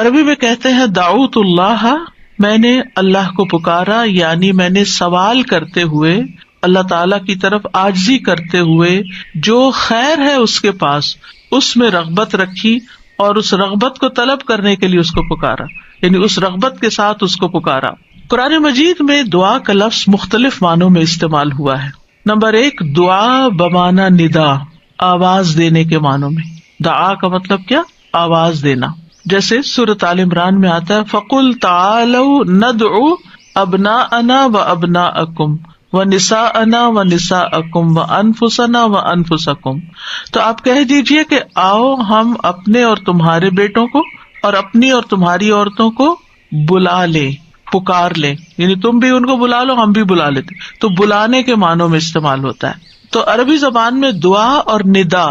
عربی میں کہتے ہیں دعوت اللہ، میں نے اللہ کو پکارا، یعنی میں نے سوال کرتے ہوئے اللہ تعالی کی طرف عاجزی کرتے ہوئے جو خیر ہے اس کے پاس اس میں رغبت رکھی اور اس رغبت کو طلب کرنے کے لیے اس کو پکارا، یعنی اس رغبت کے ساتھ اس کو پکارا۔ قرآن مجید میں دعا کا لفظ مختلف معنوں میں استعمال ہوا ہے۔ نمبر 1، دعا بمعنی ندا، آواز دینے کے معنوں میں۔ دعا کا مطلب کیا؟ آواز دینا۔ جیسے سورۃ آل عمران میں آتا ہے فَقُلْ تَعَالَوْا نَدْعُ أَبْنَاءَنَا وَأَبْنَاءَكُمْ وَنِسَاءَنَا وَنِسَاءَكُمْ وَأَنفُسَنَا وَأَنفُسَكُمْ، تو آپ کہہ دیجئے کہ آؤ ہم اپنے اور تمہارے بیٹوں کو اور اپنی اور تمہاری عورتوں کو بلا لیں، پکار لیں، یعنی تم بھی ان کو بلا لو ہم بھی بلا لیتے، تو بلانے کے معنوں میں استعمال ہوتا ہے۔ تو عربی زبان میں دعا اور ندا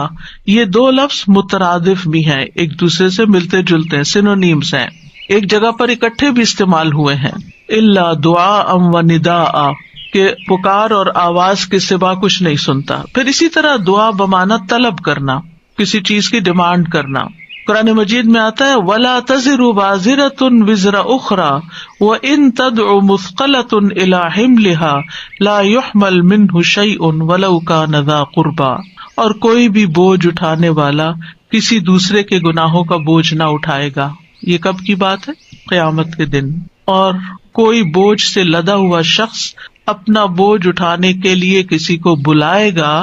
یہ دو لفظ مترادف بھی ہیں، ایک دوسرے سے ملتے جلتے ہیں، سینونیمز ہیں، ایک جگہ پر اکٹھے بھی استعمال ہوئے ہیں۔ الا دعاء و نداء، کہ پکار اور آواز کے سوا کچھ نہیں سنتا۔ پھر اسی طرح دعا بمعنی طلب کرنا، کسی چیز کی ڈیمانڈ کرنا۔ قرآن مجید میں آتا ہے وَلَا تَزِرُ وَازِرَةٌ وِزْرَ أُخْرَى وَإِن تَدْعُ مُثْقَلَةٌ إِلَىٰ حِمْلِهَا لَا يُحْمَلْ مِنْهُ شَيْءٌ وَلَوْ كَانَ ذَا قُرْبَىٰ، اور کوئی بھی بوجھ اٹھانے والا کسی دوسرے کے گناہوں کا بوجھ نہ اٹھائے گا۔ یہ کب کی بات ہے؟ قیامت کے دن۔ اور کوئی بوجھ سے لدا ہوا شخص اپنا بوجھ اٹھانے کے لیے کسی کو بلائے گا،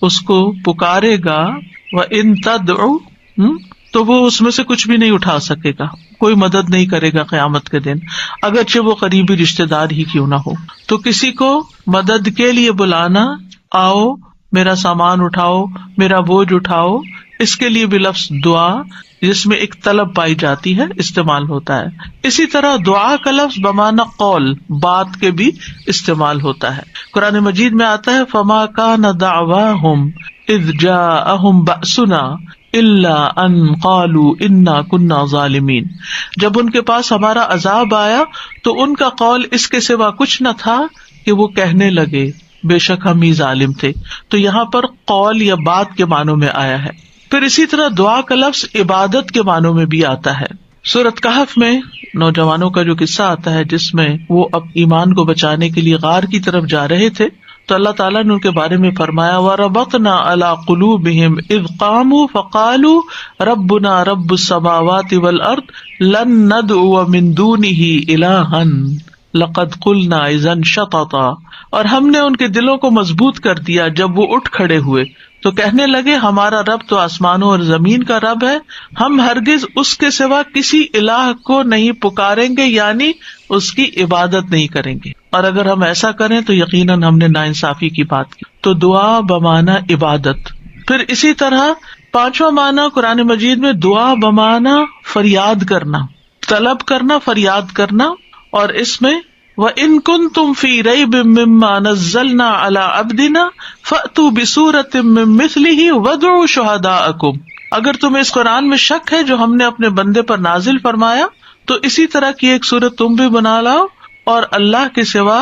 اس کو پکارے گا، وَإِن تَدْعُ، تو وہ اس میں سے کچھ بھی نہیں اٹھا سکے گا، کوئی مدد نہیں کرے گا قیامت کے دن، اگرچہ وہ قریبی رشتہ دار ہی کیوں نہ ہو۔ تو کسی کو مدد کے لیے بلانا، آؤ میرا سامان اٹھاؤ، میرا بوجھ اٹھاؤ، اس کے لیے بھی لفظ دعا جس میں ایک طلب پائی جاتی ہے استعمال ہوتا ہے۔ اسی طرح دعا کا لفظ بمعنی قول، بات کے بھی استعمال ہوتا ہے۔ قرآن مجید میں آتا ہے فما کان دعواہم اذ جاءہم بأسنا الا ان قالوا انا كنا ظالمین، جب ان کے پاس ہمارا عذاب آیا تو ان کا قول اس کے سوا کچھ نہ تھا کہ وہ کہنے لگے بے شک ہم ہی ظالم تھے۔ تو یہاں پر قول یا بات کے معنوں میں آیا ہے۔ پھر اسی طرح دعا کا لفظ عبادت کے معنوں میں بھی آتا ہے۔ سورۃ کہف میں نوجوانوں کا جو قصہ آتا ہے جس میں وہ اب ایمان کو بچانے کے لیے غار کی طرف جا رہے تھے، تو اللہ تعالیٰ نے ان کے بارے میں فرمایا وَرَبَطْنَا عَلَىٰ قُلُوبِهِمْ إِذْ قَامُوا فَقَالُوا رَبُّنَا رَبُّ السَّمَاوَاتِ وَالْأَرْضِ لَن نَّدْعُوَ مِن دُونِهِ إِلَٰهًا لَقَدْ قُلْنَا إِذًا شَطَطًا، اور ہم نے ان کے دلوں کو مضبوط کر دیا جب وہ اٹھ کھڑے ہوئے تو کہنے لگے ہمارا رب تو آسمانوں اور زمین کا رب ہے، ہم ہرگز اس کے سوا کسی الہ کو نہیں پکاریں گے، یعنی اس کی عبادت نہیں کریں گے، اور اگر ہم ایسا کریں تو یقیناً ہم نے ناانصافی کی بات کی۔ تو دعا بمعنی عبادت۔ پھر اسی طرح پانچواں معنی قرآن مجید میں دعا بمعنی فریاد کرنا، طلب کرنا، فریاد کرنا، اور اس میں وَإِن كُنتُمْ فِي رَيْبٍ مِّمَّا نَزَّلْنَا عَلَىٰ عَبْدِنَا فَأْتُوا بِسُورَةٍ مِّن مِّثْلِهِ وَادْعُوا شُهَدَاءَكُمْ، اگر تمہیں اس قرآن میں شک ہے جو ہم نے اپنے بندے پر نازل فرمایا تو اسی طرح کی ایک سورت تم بھی بنا لاؤ اور اللہ کے سوا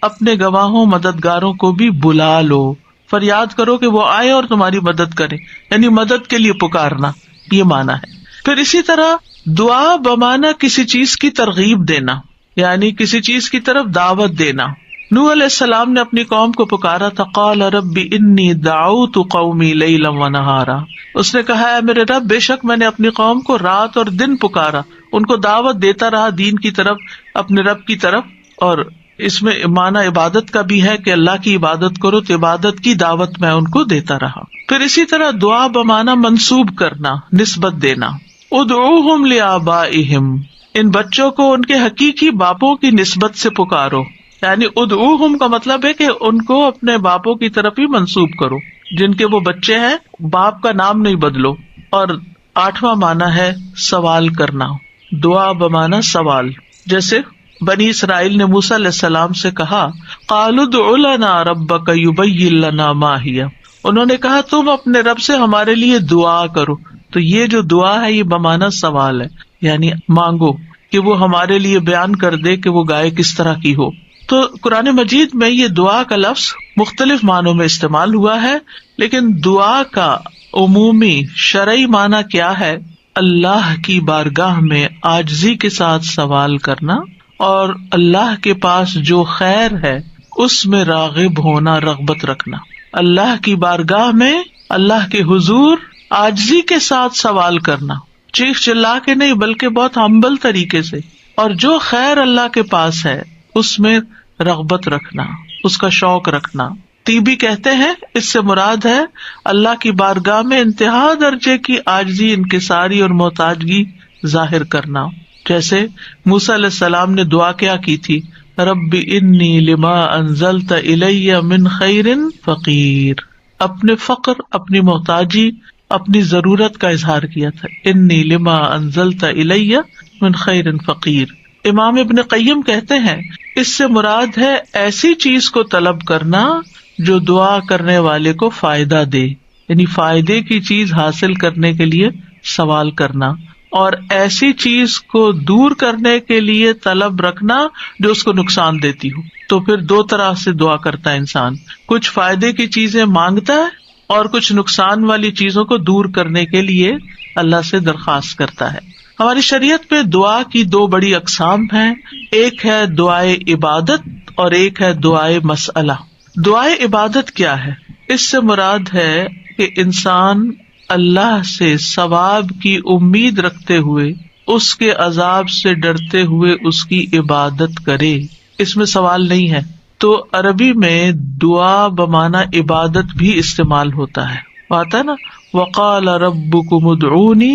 اپنے گواہوں مددگاروں کو بھی بلا لو، فریاد کرو کہ وہ آئے اور تمہاری مدد کرے، یعنی مدد کے لیے پکارنا، یہ معنی ہے۔ پھر اسی طرح دعا بمعنی کسی چیز کی ترغیب دینا، یعنی کسی چیز کی طرف دعوت دینا۔ نوح علیہ السلام نے اپنی قوم کو پکارا تھا، قال رب انی دعوت قومی لیلا ونہارا، اس نے کہا ہے میرے رب بے شک میں نے اپنی قوم کو رات اور دن پکارا، ان کو دعوت دیتا رہا دین کی طرف، اپنے رب کی طرف۔ اور اس میں معنی عبادت کا بھی ہے کہ اللہ کی عبادت کرو، تو عبادت کی دعوت میں ان کو دیتا رہا۔ پھر اسی طرح دعا بمعنی منسوب کرنا، نسبت دینا، ادعوہم لآبائہم، ان بچوں کو ان کے حقیقی باپوں کی نسبت سے پکارو، یعنی ادعوہم کا مطلب ہے کہ ان کو اپنے باپوں کی طرف ہی منسوب کرو، جن کے وہ بچے ہیں باپ کا نام نہیں بدلو۔ اور آٹھواں معنی ہے سوال کرنا، دعا بمعنی سوال، جیسے بنی اسرائیل نے موسیٰ علیہ السلام سے کہا قالوا ادع لنا ربک یبین لنا ما ہی، انہوں نے کہا تم اپنے رب سے ہمارے لیے دعا کرو۔ تو یہ جو دعا ہے یہ بمعنی سوال ہے، یعنی مانگو کہ وہ ہمارے لیے بیان کر دے کہ وہ گائے کس طرح کی ہو۔ تو قرآن مجید میں یہ دعا کا لفظ مختلف معنوں میں استعمال ہوا ہے، لیکن دعا کا عمومی شرعی معنی کیا ہے اللہ کی بارگاہ میں عاجزی کے ساتھ سوال کرنا، اور اللہ کے پاس جو خیر ہے اس میں راغب ہونا، رغبت رکھنا. اللہ کی بارگاہ میں اللہ کے حضور عاجزی کے ساتھ سوال کرنا، چیخ چلا کے نہیں بلکہ بہت ہمبل طریقے سے، اور جو خیر اللہ کے پاس ہے اس میں رغبت رکھنا، اس کا شوق رکھنا. طیبی کہتے ہیں اس سے مراد ہے اللہ کی بارگاہ میں انتہا درجے کی عاجزی، انکساری اور محتاجگی ظاہر کرنا. جیسے موسیٰ علیہ السلام نے دعا کیا کی تھی، رب انی لما انزلت الی من خیر فقیر. اپنے فقر، اپنی محتاجی، اپنی ضرورت کا اظہار کیا تھا، انی لما انزلت الی من خیر فقیر. امام ابن قیم کہتے ہیں اس سے مراد ہے ایسی چیز کو طلب کرنا جو دعا کرنے والے کو فائدہ دے، یعنی فائدے کی چیز حاصل کرنے کے لیے سوال کرنا، اور ایسی چیز کو دور کرنے کے لیے طلب رکھنا جو اس کو نقصان دیتی ہو. تو پھر دو طرح سے دعا کرتا ہے انسان، کچھ فائدے کی چیزیں مانگتا ہے اور کچھ نقصان والی چیزوں کو دور کرنے کے لیے اللہ سے درخواست کرتا ہے. ہماری شریعت میں دعا کی دو بڑی اقسام ہیں، ایک ہے دعائے عبادت اور ایک ہے دعائے مسئلہ. دعائے عبادت کیا ہے؟ اس سے مراد ہے کہ انسان اللہ سے ثواب کی امید رکھتے ہوئے، اس کے عذاب سے ڈرتے ہوئے اس کی عبادت کرے، اس میں سوال نہیں ہے. تو عربی میں دعا بمعنی عبادت بھی استعمال ہوتا ہے، آتا ہے نا، وقال ربکم ادعونی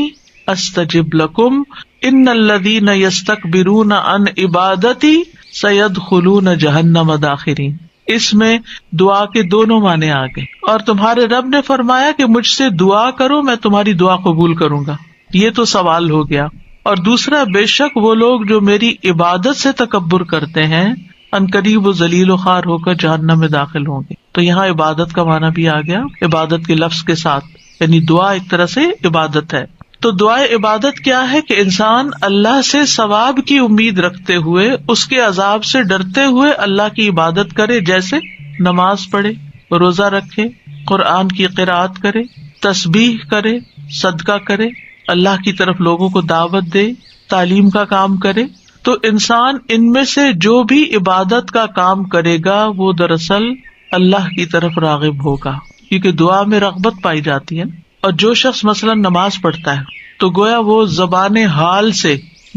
استجب لکم ان الذین یستکبرون عن عبادتی سیدخلون جہنم داخرین. اس میں دعا کے دونوں معنی آ گئے. اور تمہارے رب نے فرمایا کہ مجھ سے دعا کرو میں تمہاری دعا قبول کروں گا، یہ تو سوال ہو گیا. اور دوسرا، بے شک وہ لوگ جو میری عبادت سے تکبر کرتے ہیں عنقریب و ذلیل و خوار ہو کر جہنم میں داخل ہوں گے. تو یہاں عبادت کا معنی بھی آ گیا عبادت کے لفظ کے ساتھ، یعنی دعا ایک طرح سے عبادت ہے. تو دعائے عبادت کیا ہے کہ انسان اللہ سے ثواب کی امید رکھتے ہوئے، اس کے عذاب سے ڈرتے ہوئے اللہ کی عبادت کرے، جیسے نماز پڑھے، روزہ رکھے، قرآن کی قرأت کرے، تسبیح کرے، صدقہ کرے، اللہ کی طرف لوگوں کو دعوت دے، تعلیم کا کام کرے. تو انسان ان میں سے جو بھی عبادت کا کام کرے گا وہ دراصل اللہ کی طرف راغب ہوگا، کیونکہ دعا میں رغبت پائی جاتی ہے. اور جو شخص مثلا نماز پڑھتا ہے تو گویا وہ زبان حال سے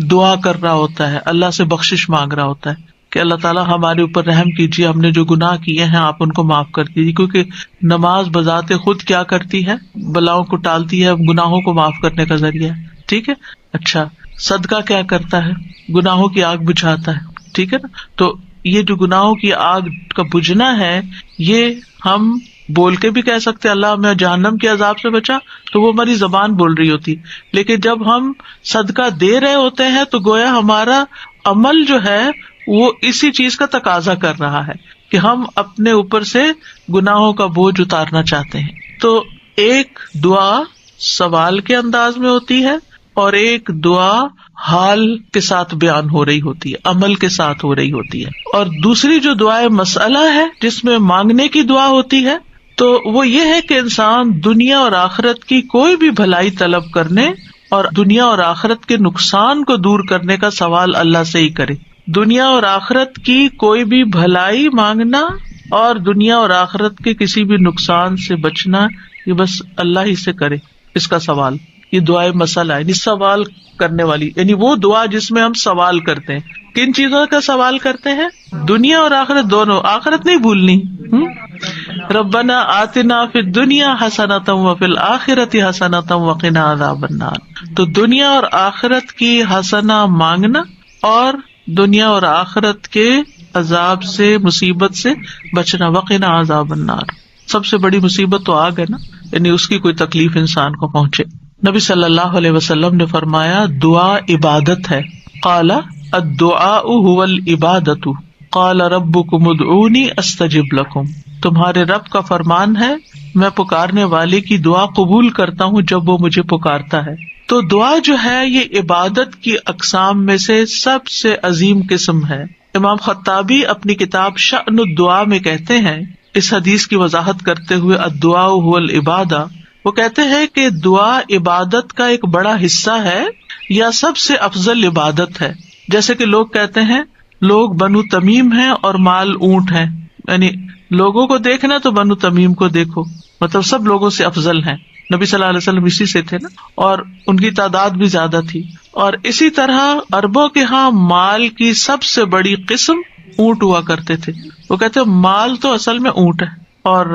دعا کر رہا ہوتا ہے، اللہ سے بخشش مانگ رہا ہوتا ہے کہ اللہ تعالیٰ ہمارے اوپر رحم کیجیے، ہم نے جو گناہ کیے ہیں آپ ان کو معاف کر دیجیے. کیونکہ نماز بذات خود کیا کرتی ہے؟ بلاؤں کو ٹالتی ہے، گناہوں کو معاف کرنے کا ذریعہ ہے. ٹھیک ہے. اچھا، صدقہ کیا کرتا ہے؟ گناہوں کی آگ بجھاتا ہے. ٹھیک ہے نا. تو یہ جو گناہوں کی آگ کا بجھنا ہے، یہ ہم بول کے بھی کہہ سکتے اللہ ہمیں جہنم کے عذاب سے بچا، تو وہ ہماری زبان بول رہی ہوتی. لیکن جب ہم صدقہ دے رہے ہوتے ہیں تو گویا ہمارا عمل جو ہے وہ اسی چیز کا تقاضا کر رہا ہے کہ ہم اپنے اوپر سے گناہوں کا بوجھ اتارنا چاہتے ہیں. تو ایک دعا سوال کے انداز میں ہوتی ہے اور ایک دعا حال کے ساتھ بیان ہو رہی ہوتی ہے، عمل کے ساتھ ہو رہی ہوتی ہے. اور دوسری جو دعائے مسئلہ ہے جس میں مانگنے کی دعا ہوتی ہے، تو وہ یہ ہے کہ انسان دنیا اور آخرت کی کوئی بھی بھلائی طلب کرنے اور دنیا اور آخرت کے نقصان کو دور کرنے کا سوال اللہ سے ہی کرے. دنیا اور آخرت کی کوئی بھی بھلائی مانگنا اور دنیا اور آخرت کے کسی بھی نقصان سے بچنا، یہ بس اللہ ہی سے کرے اس کا سوال. یہ دعائے مسئلہ ہے، یعنی سوال کرنے والی، یعنی وہ دعا جس میں ہم سوال کرتے ہیں. کن چیزوں کا سوال کرتے ہیں؟ دنیا اور آخرت دونوں. آخرت نہیں بھولنی. ربنا آتنا فی الدنیا حسنۃ وفی الآخرۃ حسنۃ وقنا عذاب النار. تو دنیا اور آخرت کی حسنہ مانگنا اور دنیا اور آخرت کے عذاب سے، مصیبت سے بچنا. وقنا عذاب النار، سب سے بڑی مصیبت تو آگ ہے نا، یعنی اس کی کوئی تکلیف انسان کو پہنچے. نبی صلی اللہ علیہ وسلم نے فرمایا دعا عبادت ہے. قال الدعاء هو العبادۃ قال ربکم ادعونی استجب لکم. تمہارے رب کا فرمان ہے میں پکارنے والے کی دعا قبول کرتا ہوں جب وہ مجھے پکارتا ہے. تو دعا جو ہے یہ عبادت کی اقسام میں سے سب سے عظیم قسم ہے. امام خطابی اپنی کتاب شأن الدعاء میں کہتے ہیں، اس حدیث کی وضاحت کرتے ہوئے الدعاء هو العبادہ، وہ کہتے ہیں کہ دعا عبادت کا ایک بڑا حصہ ہے یا سب سے افضل عبادت ہے. جیسے کہ لوگ کہتے ہیں لوگ بنو تمیم ہیں اور مال اونٹ ہیں، یعنی لوگوں کو دیکھنا تو بنو تمیم کو دیکھو، مطلب سب لوگوں سے افضل ہیں. نبی صلی اللہ علیہ وسلم اسی سے تھے نا، اور ان کی تعداد بھی زیادہ تھی. اور اسی طرح عربوں کے ہاں مال کی سب سے بڑی قسم اونٹ ہوا کرتے تھے. وہ کہتے ہیں مال تو اصل میں اونٹ ہے اور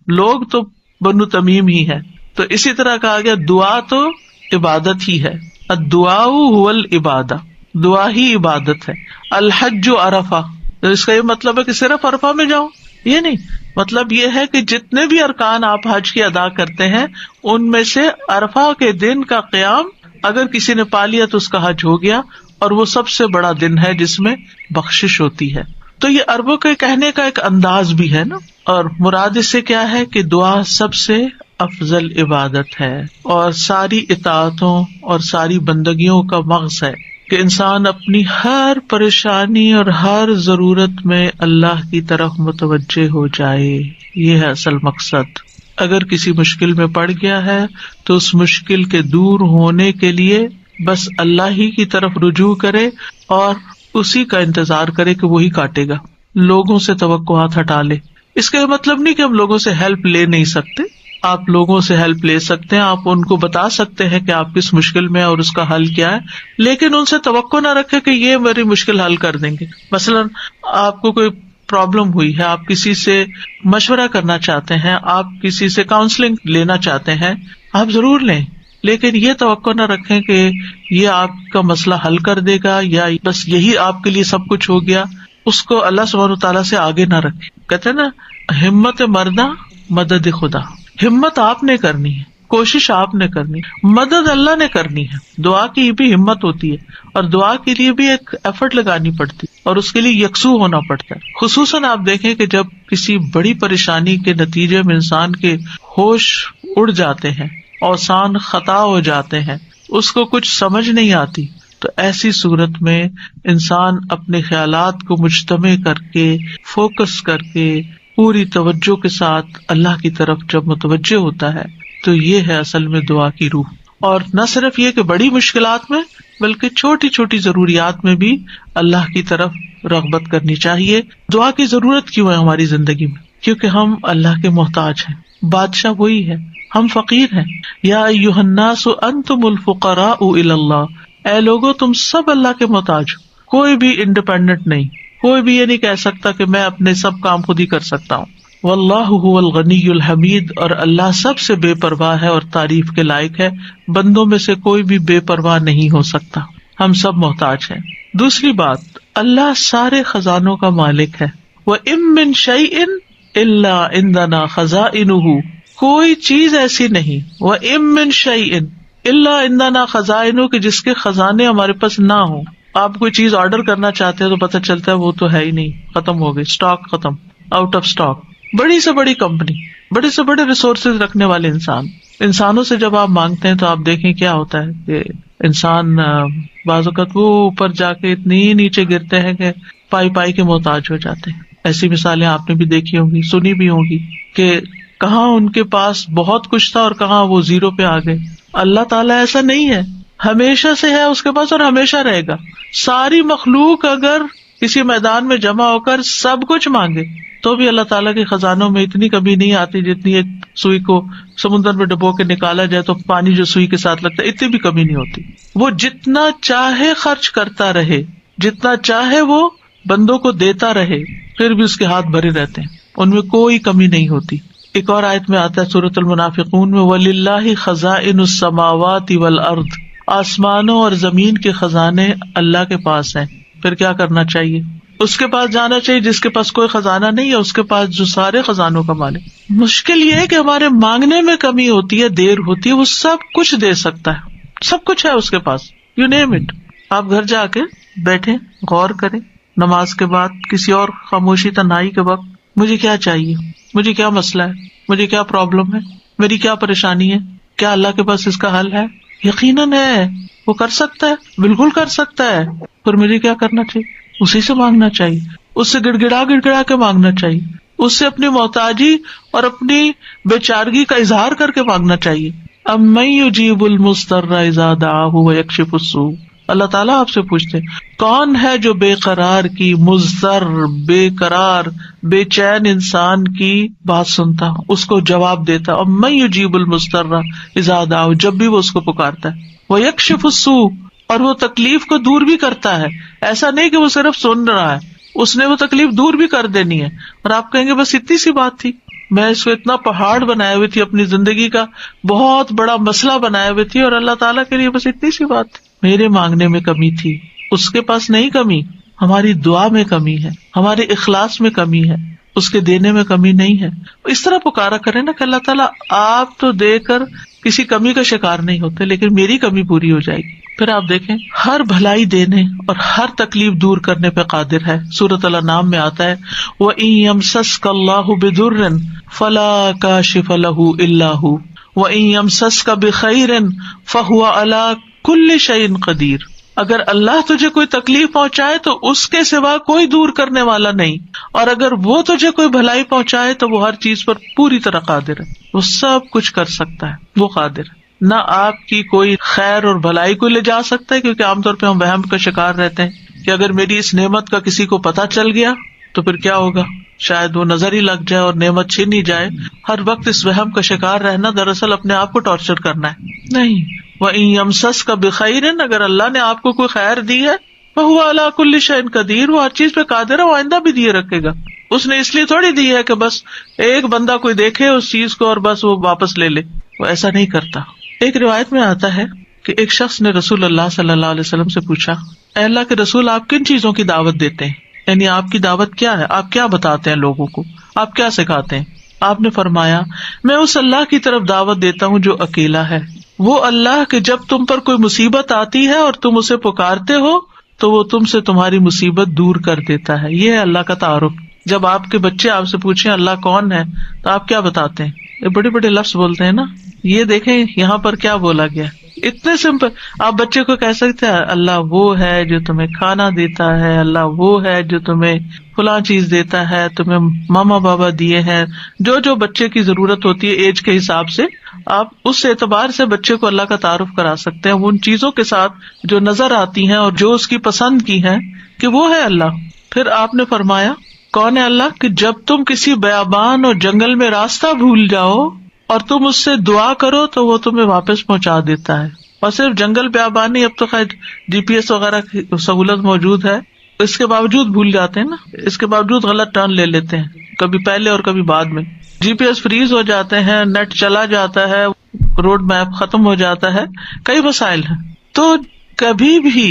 لوگ تو بنو تمیم ہی ہے. تو اسی طرح کہا گیا دعا تو عبادت ہی ہے. الدعاء هو العبادہ، دعا ہی عبادت ہے. الحج عرفہ، تو اس کا یہ مطلب ہے کہ صرف عرفہ میں جاؤ، یہ نہیں. مطلب یہ ہے کہ جتنے بھی ارکان آپ حج کے ادا کرتے ہیں ان میں سے عرفہ کے دن کا قیام اگر کسی نے پا لیا تو اس کا حج ہو گیا، اور وہ سب سے بڑا دن ہے جس میں بخشش ہوتی ہے. تو یہ عربوں کے کہنے کا ایک انداز بھی ہے نا. اور مراد اس سے کیا ہے کہ دعا سب سے افضل عبادت ہے اور ساری اطاعتوں اور ساری بندگیوں کا مغز ہے کہ انسان اپنی ہر پریشانی اور ہر ضرورت میں اللہ کی طرف متوجہ ہو جائے. یہ ہے اصل مقصد. اگر کسی مشکل میں پڑ گیا ہے تو اس مشکل کے دور ہونے کے لیے بس اللہ ہی کی طرف رجوع کرے اور اسی کا انتظار کرے کہ وہی کاٹے گا. لوگوں سے توقعات ہٹا لے. اس کا یہ مطلب نہیں کہ ہم لوگوں سے ہیلپ لے نہیں سکتے، آپ لوگوں سے ہیلپ لے سکتے ہیں، آپ ان کو بتا سکتے ہیں کہ آپ کس مشکل میں اور اس کا حل کیا ہے، لیکن ان سے توقع نہ رکھے کہ یہ میری مشکل حل کر دیں گے. مثلاً آپ کو کوئی پرابلم ہوئی ہے، آپ کسی سے مشورہ کرنا چاہتے ہیں، آپ کسی سے کاؤنسلنگ لینا چاہتے ہیں، آپ ضرور لیں، لیکن یہ توقع نہ رکھیں کہ یہ آپ کا مسئلہ حل کر دے گا یا بس یہی آپ کے لیے سب کچھ ہو گیا. اس کو اللہ سبحانہ وتعالیٰ سے آگے نہ رکھیں. کہتے ہیں نا ہمت مردہ مدد خدا. ہمت آپ نے کرنی ہے، کوشش آپ نے کرنی ہے، مدد اللہ نے کرنی ہے. دعا کی بھی ہمت ہوتی ہے اور دعا کے لیے بھی ایک ایفرٹ لگانی پڑتی ہے اور اس کے لیے یکسو ہونا پڑتا ہے. خصوصاً آپ دیکھیں کہ جب کسی بڑی پریشانی کے نتیجے میں انسان کے ہوش اڑ جاتے ہیں، اوسان خطا ہو جاتے ہیں، اس کو کچھ سمجھ نہیں آتی، تو ایسی صورت میں انسان اپنے خیالات کو مجتمع کر کے فوکس کر کے پوری توجہ کے ساتھ اللہ کی طرف جب متوجہ ہوتا ہے تو یہ ہے اصل میں دعا کی روح. اور نہ صرف یہ کہ بڑی مشکلات میں بلکہ چھوٹی چھوٹی ضروریات میں بھی اللہ کی طرف رغبت کرنی چاہیے. دعا کی ضرورت کیوں ہے ہماری زندگی میں؟ کیونکہ ہم اللہ کے محتاج ہیں، بادشاہ وہی ہے، ہم فقیر ہیں. یا ایھا الناس انتم الفقراء الی اللہ، اے لوگو تم سب اللہ کے محتاج ہو. کوئی بھی انڈیپینڈنٹ نہیں، کوئی بھی یہ نہیں کہہ سکتا کہ میں اپنے سب کام خود ہی کر سکتا ہوں. واللہ هو الغنی الحمید، اور اللہ سب سے بے پرواہ ہے اور تعریف کے لائق ہے. بندوں میں سے کوئی بھی بے پرواہ نہیں ہو سکتا، ہم سب محتاج ہیں. دوسری بات، اللہ سارے خزانوں کا مالک ہے. وَإِن مِّن شَيْءٍ إِلَّا عِندَنَا خَزَائِنُهُ، کوئی چیز ایسی نہیں، وَإِن مِّن شَيْءٍ إِلَّا عِندَنَا خَزَائِنُهُ، کہ جس کے خزانے ہمارے پاس نہ ہوں. آپ کوئی چیز آرڈر کرنا چاہتے ہیں تو پتہ چلتا ہے وہ تو ہے ہی نہیں، ختم ہو گئی، اسٹاک ختم، آؤٹ آف اسٹاک. بڑی سے بڑی کمپنی، بڑے سے بڑے ریسورسز رکھنے والے انسانوں سے جب آپ مانگتے ہیں تو آپ دیکھیں کیا ہوتا ہے کہ انسان بعض اوقات وہ اوپر جا کے اتنی نیچے گرتے ہیں کہ پائی پائی کے محتاج ہو جاتے ہیں. ایسی مثالیں آپ نے بھی دیکھی ہوں گی، سنی بھی ہوں گی کہ کہاں ان کے پاس بہت کچھ تھا اور کہاں وہ زیرو پہ آ گئے. اللہ تعالیٰ ایسا نہیں ہے، ہمیشہ سے ہے اس کے پاس اور ہمیشہ رہے گا. ساری مخلوق اگر کسی میدان میں جمع ہو کر سب کچھ مانگے تو بھی اللہ تعالیٰ کے خزانوں میں اتنی کمی نہیں آتی جتنی ایک سوئی کو سمندر میں ڈبو کے نکالا جائے تو پانی جو سوئی کے ساتھ لگتا ہے اتنی بھی کمی نہیں ہوتی. وہ جتنا چاہے خرچ کرتا رہے، جتنا چاہے وہ بندوں کو دیتا رہے، پھر بھی اس کے ہاتھ بھرے رہتے ہیں، ان میں کوئی کمی نہیں ہوتی. ایک اور آیت میں آتا ہے سورۃ المنافقون میں، وَلِلَّهِ خَزَائِنُ السَّمَاوَاتِ وَالْأَرْضِ، آسمانوں اور زمین کے خزانے اللہ کے پاس ہیں. پھر کیا کرنا چاہیے؟ اس کے پاس جانا چاہیے جس کے پاس کوئی خزانہ نہیں ہے، اس کے پاس جو سارے خزانوں کا مالک. مشکل یہ ہے کہ ہمارے مانگنے میں کمی ہوتی ہے، دیر ہوتی ہے. وہ سب کچھ دے سکتا ہے، سب کچھ ہے اس کے پاس، یو نیم اٹ. آپ گھر جا کے بیٹھے غور کریں، نماز کے بعد کسی اور خاموشی تنہائی کے وقت، مجھے کیا چاہیے، مجھے کیا مسئلہ ہے، مجھے کیا پرابلم ہے، میری کیا پریشانی ہے، کیا اللہ کے پاس اس کا حل ہے؟ یقیناً ہے، وہ کر سکتا ہے، بالکل کر سکتا ہے. پھر مجھے کیا کرنا چاہیے؟ اسی سے مانگنا چاہیے، اس سے گڑ گڑا کے مانگنا چاہیے. اس سے اپنی محتاجی اور اپنی بیچارگی کا اظہار کر کے مانگنا چاہیے. امن یجیب المضطر اذا دعاہ ویکشف السوء. اللہ تعالیٰ آپ سے پوچھتے کون ہے جو بے قرار کی، مضطر بے قرار بے چین انسان کی بات سنتا، اس کو جواب دیتا. امن یجیب المضطر اذا دعاہ، جب بھی وہ اس کو پکارتا ہے. ویکشف السوء، اور وہ تکلیف کو دور بھی کرتا ہے. ایسا نہیں کہ وہ صرف سن رہا ہے، اس نے وہ تکلیف دور بھی کر دینی ہے. اور آپ کہیں گے بس اتنی سی بات تھی، میں اس کو اتنا پہاڑ بنائے ہوئی تھی، اپنی زندگی کا بہت بڑا مسئلہ بنائے ہوئے تھی، اور اللہ تعالیٰ کے لیے بس اتنی سی بات تھی. میرے مانگنے میں کمی تھی، اس کے پاس نہیں کمی. ہماری دعا میں کمی ہے، ہمارے اخلاص میں کمی ہے، اس کے دینے میں کمی نہیں ہے. اس طرح پکارا کرے نا کہ اللہ تعالیٰ آپ تو دے کر کسی کمی کا شکار نہیں ہوتے، لیکن میری کمی پوری ہو جائے گی. پھر آپ دیکھیں ہر بھلائی دینے اور ہر تکلیف دور کرنے پہ قادر ہے. سورۃ الانعام میں آتا ہے وَإِن يَمْسَسْكَ اللَّهُ بِضُرٍّ فَلَا كَاشِفَ لَهُ إِلَّا هُوَ وَإِن يَمْسَسْكَ بِخَيْرٍ فَهُوَ عَلَى كُلِّ شَيْءٍ قَدِيرٌ. اگر اللہ تجھے کوئی تکلیف پہنچائے تو اس کے سوا کوئی دور کرنے والا نہیں، اور اگر وہ تجھے کوئی بھلائی پہنچائے تو وہ ہر چیز پر پوری طرح قادر ہے. وہ سب کچھ کر سکتا ہے، وہ قادر ہے. نہ آپ کی کوئی خیر اور بھلائی کو لے جا سکتا ہے، کیونکہ عام طور پہ ہم وہم کا شکار رہتے ہیں کہ اگر میری اس نعمت کا کسی کو پتہ چل گیا تو پھر کیا ہوگا، شاید وہ نظر ہی لگ جائے اور نعمت چھین ہی جائے. ہر وقت اس وہم کا شکار رہنا دراصل اپنے آپ کو ٹارچر کرنا ہے. نہیں، وَإِن يَمْسَسْكَ بِخَيْرٍ، اگر اللہ نے آپ کو کوئی خیر دی ہے، فَهُوَ عَلَى كُلِّ شَيْءٍ قَدِيرٌ، وہ ہر چیز پہ قادر ہے، وہ آئندہ بھی دیے رکھے گا. اس نے اس لیے تھوڑی دی ہے کہ بس ایک بندہ کوئی دیکھے اس چیز کو اور بس وہ واپس لے لے. وہ ایسا نہیں کرتا. ایک روایت میں آتا ہے کہ ایک شخص نے رسول اللہ صلی اللہ علیہ وسلم سے پوچھا، اے اللہ کے رسول، آپ کن چیزوں کی دعوت دیتے ہیں؟ یعنی آپ کی دعوت کیا ہے؟ آپ کیا بتاتے ہیں لوگوں کو؟ آپ کیا سکھاتے ہیں؟ آپ نے فرمایا، میں اس اللہ کی طرف دعوت دیتا ہوں جو اکیلا ہے، وہ اللہ کہ جب تم پر کوئی مصیبت آتی ہے اور تم اسے پکارتے ہو تو وہ تم سے تمہاری مصیبت دور کر دیتا ہے. یہ ہے اللہ کا تعارف. جب آپ کے بچے آپ سے پوچھیں اللہ کون ہے تو آپ کیا بتاتے ہیں؟ یہ بڑے بڑے لفظ بولتے ہیں نا. یہ دیکھیں یہاں پر کیا بولا گیا، اتنے سمپل. آپ بچے کو کہہ سکتے ہیں اللہ وہ ہے جو تمہیں کھانا دیتا ہے، اللہ وہ ہے جو تمہیں فلاں چیز دیتا ہے، تمہیں ماما بابا دیے ہیں. جو جو بچے کی ضرورت ہوتی ہے ایج کے حساب سے، آپ اس اعتبار سے بچے کو اللہ کا تعارف کرا سکتے ہیں ان چیزوں کے ساتھ جو نظر آتی ہیں اور جو اس کی پسند کی ہیں کہ وہ ہے اللہ. پھر آپ نے فرمایا کون ہے اللہ کہ جب تم کسی بیابان اور جنگل میں راستہ بھول جاؤ اور تم اس سے دعا کرو تو وہ تمہیں واپس پہنچا دیتا ہے. اور صرف جنگل بیابان نہیں، اب تو خیر GPS وغیرہ کی سہولت موجود ہے، اس کے باوجود بھول جاتے ہیں نا، اس کے باوجود غلط ٹرن لے لیتے ہیں، کبھی پہلے اور کبھی بعد میں. GPS فریز ہو جاتے ہیں، نیٹ چلا جاتا ہے، روڈ میپ ختم ہو جاتا ہے، کئی مسائل ہیں. تو کبھی بھی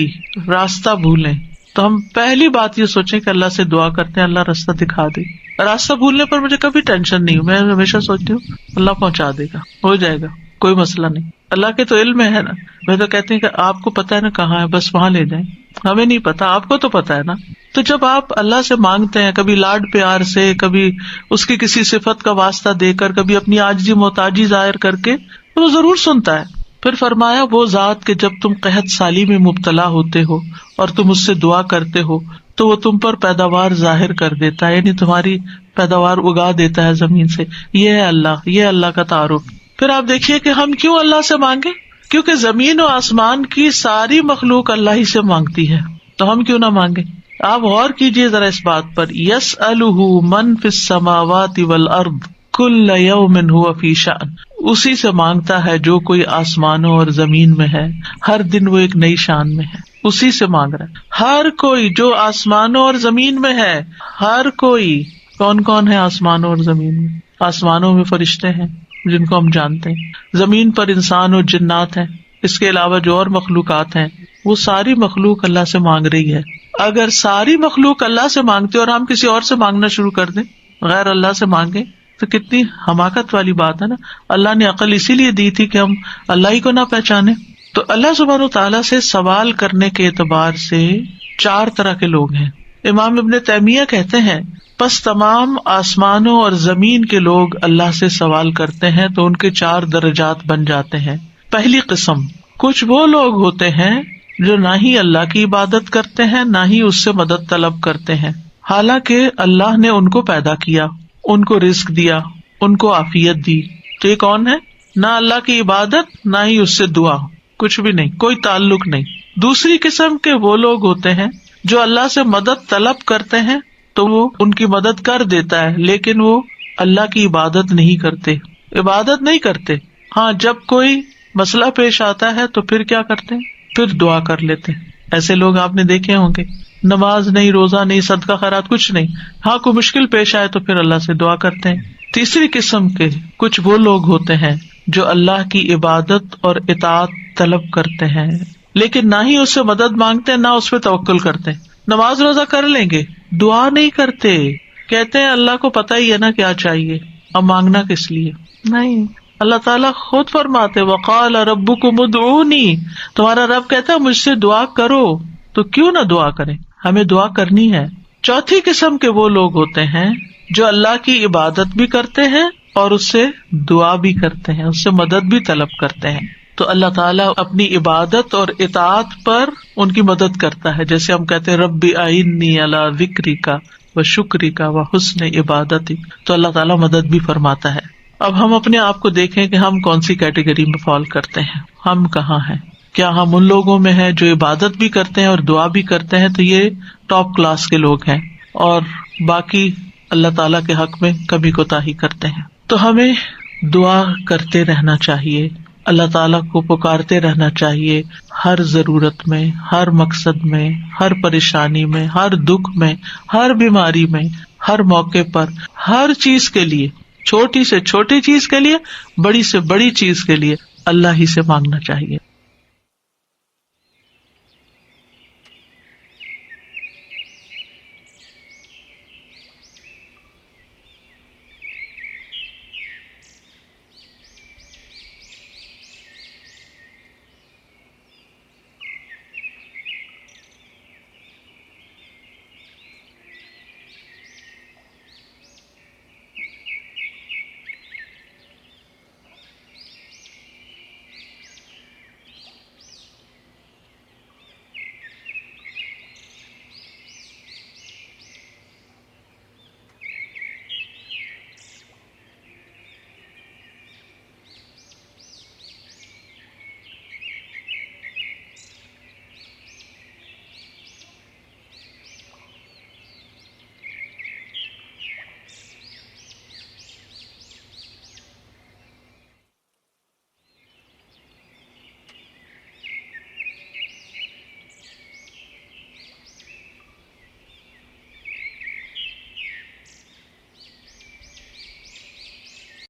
راستہ بھولیں تو ہم پہلی بات یہ سوچیں کہ اللہ سے دعا کرتے ہیں اللہ راستہ دکھا دے. راستہ بھولنے پر مجھے کبھی ٹینشن نہیں، میں ہمیشہ سوچتی ہوں اللہ پہنچا دے گا، ہو جائے گا، کوئی مسئلہ نہیں. اللہ کے تو علم میں ہے نا. میں تو کہتی ہوں کہ آپ کو پتا ہے نا کہاں ہے، بس وہاں لے جائیں. ہمیں نہیں پتا، آپ کو تو پتا ہے نا. تو جب آپ اللہ سے مانگتے ہیں، کبھی لاڈ پیار سے، کبھی اس کی کسی صفت کا واسطہ دے کر، کبھی اپنی عاجزی محتاجی ظاہر کر کے، تو وہ ضرور سنتا ہے. پھر فرمایا وہ ذات کہ جب تم قحط سالی میں مبتلا ہوتے ہو اور تم اس سے دعا کرتے ہو تو وہ تم پر پیداوار ظاہر کر دیتا ہے، یعنی تمہاری پیداوار اگا دیتا ہے زمین سے. یہ ہے اللہ، یہ اللہ کا تعارف. پھر آپ دیکھیے کہ ہم کیوں اللہ سے مانگے، کیونکہ زمین و آسمان کی ساری مخلوق اللہ ہی سے مانگتی ہے، تو ہم کیوں نہ مانگے. آپ غور کیجیے ذرا اس بات پر، یسألہ من فی السماوات والارض کل یوم ھو فی شأن، اسی سے مانگتا ہے جو کوئی آسمانوں اور زمین میں ہے، ہر دن وہ ایک نئی شان میں ہے، اسی سے مانگ رہا ہے. ہر کوئی جو آسمانوں اور زمین میں ہے، ہر کوئی. کون کون ہے آسمانوں اور زمین میں؟ آسمانوں میں فرشتے ہیں جن کو ہم جانتے ہیں، زمین پر انسان اور جنات ہیں، اس کے علاوہ جو اور مخلوقات ہیں، وہ ساری مخلوق اللہ سے مانگ رہی ہے. اگر ساری مخلوق اللہ سے مانگتے اور ہم کسی اور سے مانگنا شروع کر دیں، غیر اللہ سے مانگیں، تو کتنی حماقت والی بات ہے نا. اللہ نے عقل اسی لیے دی تھی کہ ہم اللہ ہی کو نہ پہچانے. تو اللہ سبحانہ تعالیٰ سے سوال کرنے کے اعتبار سے 4 طرح کے لوگ ہیں. امام ابن تیمیہ کہتے ہیں پس تمام آسمانوں اور زمین کے لوگ اللہ سے سوال کرتے ہیں تو ان کے 4 درجات بن جاتے ہیں. پہلی قسم، کچھ وہ لوگ ہوتے ہیں جو نہ ہی اللہ کی عبادت کرتے ہیں نہ ہی اس سے مدد طلب کرتے ہیں، حالانکہ اللہ نے ان کو پیدا کیا ان کو رزق دیا، ان کو عافیت دی، تو یہ کون ہے؟ نہ اللہ کی عبادت، نہ ہی اس سے دعا، کچھ بھی نہیں، کوئی تعلق نہیں۔ دوسری قسم کے وہ لوگ ہوتے ہیں جو اللہ سے مدد طلب کرتے ہیں تو وہ ان کی مدد کر دیتا ہے، لیکن وہ اللہ کی عبادت نہیں کرتے، عبادت نہیں کرتے۔ ہاں، جب کوئی مسئلہ پیش آتا ہے تو پھر کیا کرتے ہیں؟ پھر دعا کر لیتے ہیں۔ ایسے لوگ آپ نے دیکھے ہوں گے، نماز نہیں، روزہ نہیں، صدقہ خیرات کچھ نہیں، ہاں کوئی مشکل پیش آئے تو پھر اللہ سے دعا کرتے ہیں۔ تیسری قسم کے کچھ وہ لوگ ہوتے ہیں جو اللہ کی عبادت اور اطاعت طلب کرتے ہیں، لیکن نہ ہی اس سے مدد مانگتے ہیں، نہ اس پہ توکل کرتے ہیں۔ نماز روزہ کر لیں گے، دعا نہیں کرتے، کہتے ہیں اللہ کو پتہ ہی ہے نا کیا چاہیے، اب مانگنا کس لیے؟ نہیں، اللہ تعالیٰ خود فرماتے وقال ربکم ادعونی، تمہارا رب کہتا ہے مجھ سے دعا کرو، تو کیوں نہ دعا کریں، ہمیں دعا کرنی ہے۔ چوتھی قسم کے وہ لوگ ہوتے ہیں جو اللہ کی عبادت بھی کرتے ہیں اور اس سے دعا بھی کرتے ہیں، اس سے مدد بھی طلب کرتے ہیں، تو اللہ تعالیٰ اپنی عبادت اور اطاعت پر ان کی مدد کرتا ہے۔ جیسے ہم کہتے ہیں رب اعنی علی ذکرک و شکرک و حسن عبادتک، تو اللہ تعالیٰ مدد بھی فرماتا ہے۔ اب ہم اپنے آپ کو دیکھیں کہ ہم کون سی کیٹیگری میں فال کرتے ہیں، ہم کہاں ہیں؟ کیا ہم ان لوگوں میں ہیں جو عبادت بھی کرتے ہیں اور دعا بھی کرتے ہیں؟ تو یہ ٹاپ کلاس کے لوگ ہیں، اور باقی اللہ تعالیٰ کے حق میں کبھی کوتاہی کرتے ہیں۔ تو ہمیں دعا کرتے رہنا چاہیے، اللہ تعالیٰ کو پکارتے رہنا چاہیے، ہر ضرورت میں، ہر مقصد میں، ہر پریشانی میں، ہر دکھ میں، ہر بیماری میں، ہر موقع پر، ہر چیز کے لیے، چھوٹی سے چھوٹی چیز کے لیے، بڑی سے بڑی چیز کے لیے اللہ ہی سے مانگنا چاہیے۔